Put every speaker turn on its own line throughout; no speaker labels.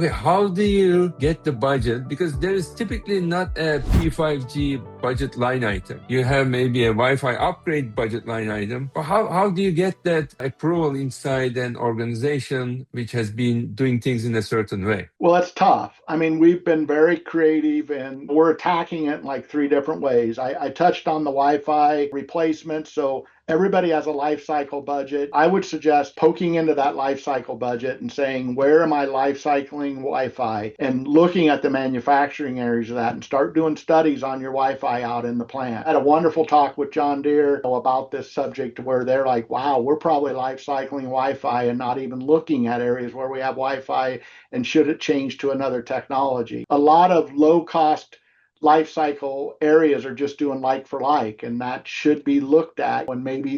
Okay, how do you get the budget? Because there is typically not a P5G budget line item. You have maybe a Wi-Fi upgrade budget line item. But how do you get that approval inside an organization which has been doing things in a certain way?
Well, it's tough. I mean, we've been very creative and we're attacking it in like three different ways. I touched on the Wi-Fi replacement. So everybody has a life cycle budget. I would suggest poking into that life cycle budget and saying, where am I life cycling Wi-Fi? And looking at the manufacturing areas of that and start doing studies on your Wi-Fi out in the plant. I had a wonderful talk with John Deere about this subject where they're like, wow, we're probably life cycling Wi-Fi and not even looking at areas where we have Wi-Fi and should it change to another technology. A lot of low cost life cycle areas are just doing like for like, and that should be looked at when maybe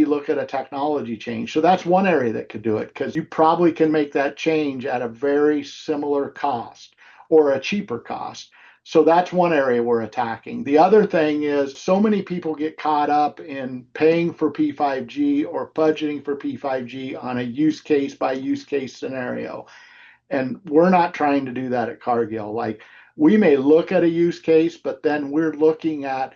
look at a technology change. So that's one area that could do it, because you probably can make that change at a very similar cost or a cheaper cost. So that's one area we're attacking. The other thing is so many people get caught up in paying for P5G or budgeting for P5G on a use case by use case scenario. And we're not trying to do that at Cargill. Like, we may look at a use case, but then we're looking at,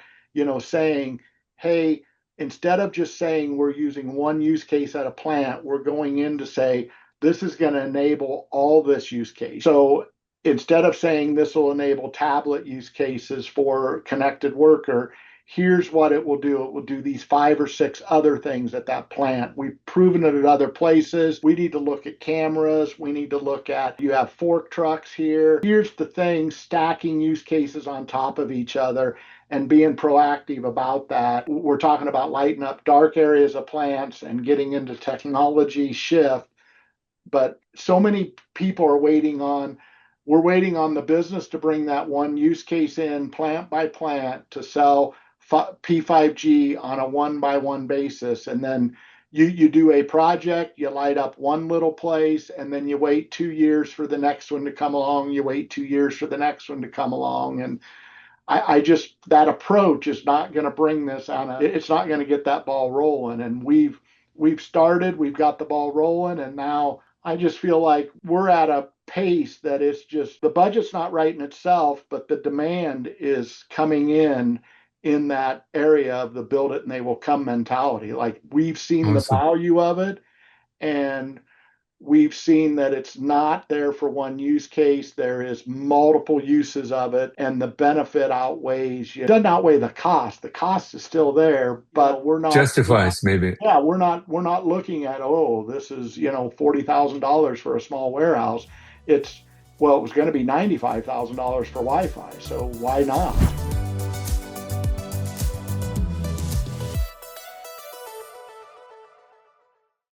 saying, hey, instead of just saying we're using one use case at a plant, we're going in to say, this is going to enable all this use case. So instead of saying this will enable tablet use cases for connected worker, here's what it will do. It will do these 5 or 6 other things at that plant. We've proven it at other places. We need to look at cameras. We need to look at, you have fork trucks here. Here's the thing, stacking use cases on top of each other and being proactive about that. We're talking about lighting up dark areas of plants and getting into technology shift. But so many people are we're waiting on the business to bring that one use case in plant by plant to sell P5G on a one-by-one basis. And then you do a project, you light up one little place, and then you wait 2 years for the next one to come along. You wait 2 years for the next one to come along. And I just, that approach is not going to bring this it's not going to get that ball rolling. And we've started, we've got the ball rolling, and now I just feel like we're at a pace that it's just, the budget's not right in itself, but the demand is coming in that area of the build it and they will come mentality. Like, we've seen the
Awesome.
value of it, and we've seen that it's not there for one use case. There is multiple uses of it, and the benefit outweighs, it doesn't outweigh the cost. The cost is still there, but
Justifies, maybe.
we're not looking at, oh, this is, $40,000 for a small warehouse. It was going to be $95,000 for Wi-Fi. So why not?